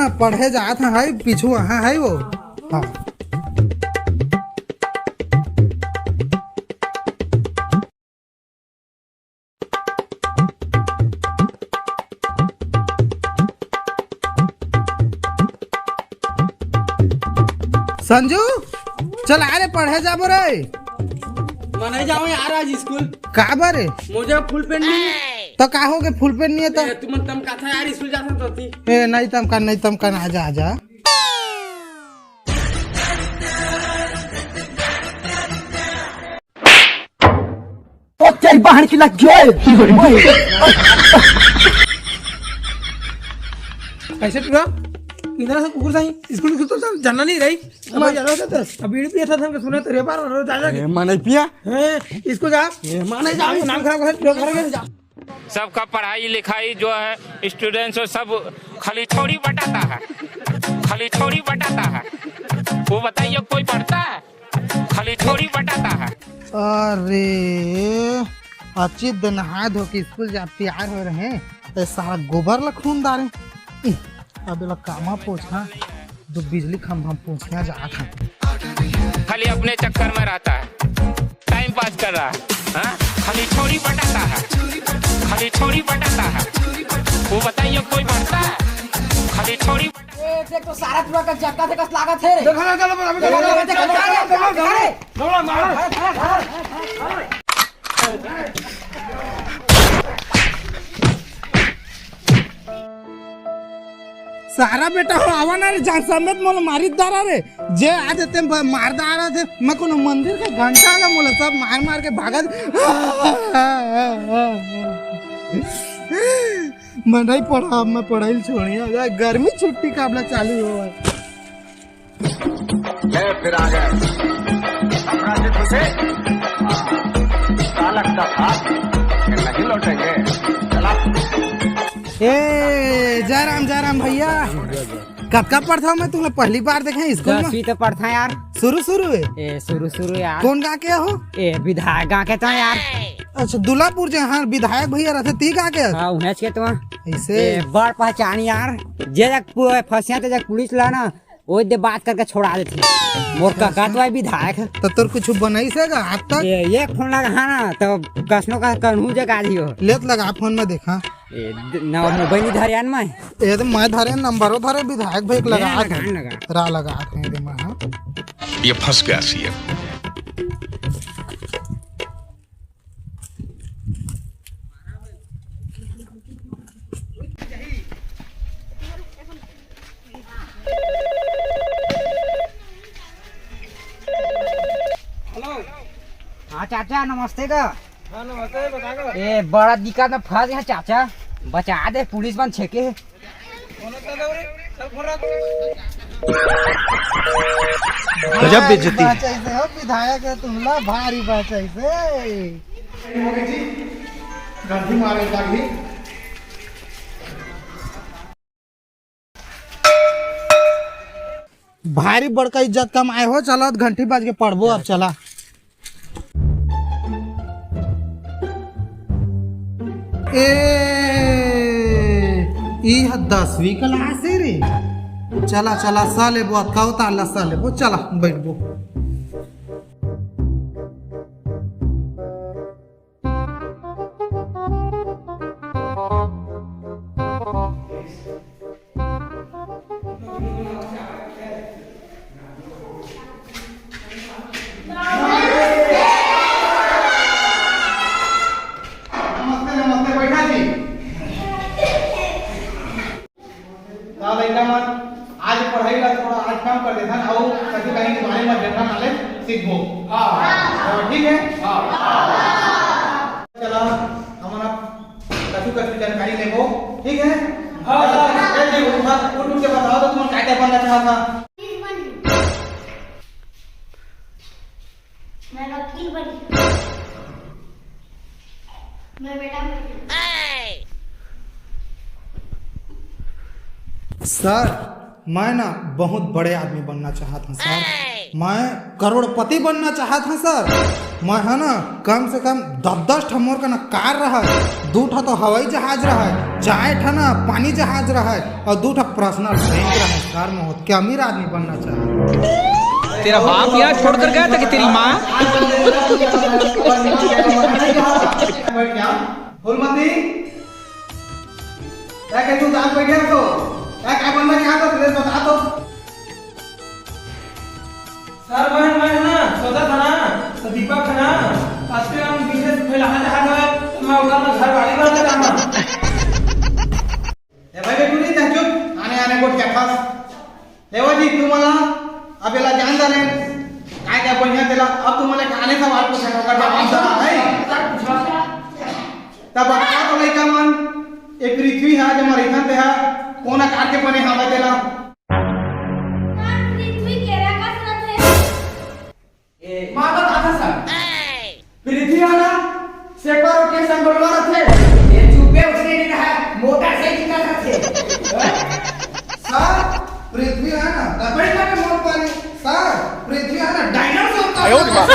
ना पढ़े जात है पीछू वहाँ है वो। हाँ संजू चल आ रे पढ़े जाबो रे। मैं नहीं जाऊँ यार आज स्कूल। का बारे मुझे फुल पेंट नहीं है। तो का हो गए फुल पेंट नहीं है तो तुम तम का था यार स्कूल जाता तो थी। ए नहीं तम का आजा आजा। तो तेरी बहन की लग गई। कैसे पूरा इधर से कुकुर साई स्कूल की तो जानना नहीं रही। मैं जाना था अभी पिया था हमने सुना तेरे बार और जा माने पिया है इसको जा माने जा नाम खराब कर घर जा। सबका पढ़ाई लिखाई जो है स्टूडेंट्स और सब खाली छोड़ी बटाता है, खाली छोड़ी बटाता है। वो बताइए कोई पढ़ता है? खाली छोड़ी बटाता है। अरे अच्छी दिन नहा धो के स्कूल जा तैयार हो रहे हैं तो सारा गोबर ला खून डाले। अब लोग कामा पूछा जो बिजली खंभा पूछना जा था। खाली अपने चक्कर में रहता है, टाइम पास कर रहा है। हाँ? खाली छोड़ी बटाता है, खाली छोड़ी बटाता है। वो बताइए कोई पढ़ता है? खाली छोड़ी देख तो सारा पूरा का जक्का से कस लागत है रे। सारा बेटा हो आवा ना रे जान समेत मोल मारी दारा रे जे आ देते मार दारा थे। मैं कोनो मंदिर का घंटा का मोल सब मार के भागा। मैं नहीं पढ़ा, मैं पढ़ाई छोड़िया गर्मी छुट्टी का अपना चालू हो फिर आ गए अपना जिद से लगता था कि नहीं लौटेंगे। चला ए जय राम भैया कब पढ़ता हूँ मैं तुम्हें पहली बार देखे स्कूल में। 10वीं तो पढ़ता है यार। शुरू यार। कौन गा के हो? विधायक गा के तो यार। अच्छा दुल्लापुर जे हाँ विधायक भैया रहते ती गा के। हाँ उन्हें के तो ऐसे बड़ पहचान यार जे फंसिया तो पुलिस ला ना वो दे बात करके छोड़ा देती। मोर काका तो विधायक तो तोर कुछ बनाई सेगा आज तक? एक फोन लगा ना तो कसनो का कन्हू जगा दियो लेत लगा फोन में देखा ना मोबाइल धरियान में ये तो मैं धरे नंबरों धरे विधायक भाई लगा लगा ये फंस गया सीएम। हाँ चाचा नमस्ते का। हाँ नमस्ते बता ए बड़ा दिक्कत में फंस गया चाचा बचा दे पुलिस बन छेके। गजब बेइज्जती हो विधायक है तुम ला भारी बात ऐसे गाड़ी मारे गाड़ी। भारी बड़का इज्जत कम आए हो। चलो घंटी बाज के पढ़बो अब चला। ए 10वीं क्लास है रे। चला सा लेबो कहू ताला सा लेबो चला बैठबो। आज पढ़ाई का थोड़ा आज काम कर देता ना और कहीं कहीं के बारे में जनरल नॉलेज सीखबो। ठीक है चलो हमारा कछु जानकारी लेबो। ठीक है उठ के बताओ तो तुम क्या बनना चाहता? मैं वकील बनी। मैं बेटा सर मैं ना बहुत बड़े आदमी बनना चाहता हूँ सर। मैं करोड़पति बनना चाहता हूँ सर। मैं है ना कम से कम 10 ठा मोर का ना कार रहा है, 2 ठा तो हवाई जहाज रहा है, 4 ठा ना पानी जहाज रहा है और 2 ठा पर्सनल बैंक रहा है। कार में हो क्या अमीर आदमी बनना चाहे। तेरा बाप यहाँ छोड़कर गया था कि तेरी माँ? फूलमती क्या कहती हूँ आप बैठे तो क्या बनना यहाँ तो बता दो। सर बहन मैं है ना सोचा था ना तो दीपक है ना आजकल हम बिजनेस फैलाना चाहते हैं तो मैं उधर में घर वाली बनाना चाहता हूँ। भाई बेटू नहीं था चुप आने आने को क्या खास लेवा जी तुम्हाला अबेला जान जाने काय काय बढ़िया दिला अब तुम्हाला खाने सवाल पूछा कर है तब बता तो नहीं का मन एक पृथ्वी है जो मरी थन ते है कोना कार के बने हवा देला पृथ्वी केरा का सुनत है माता था सर पृथ्वी आना सेकर के संग बोलवा थे ये चुपे उसने नहीं रहा मोटरसाइकिल का थे सर पृथ्वी है ना दबेड़ का मोड़ पानी सर पृथ्वी है ना डायनासोर का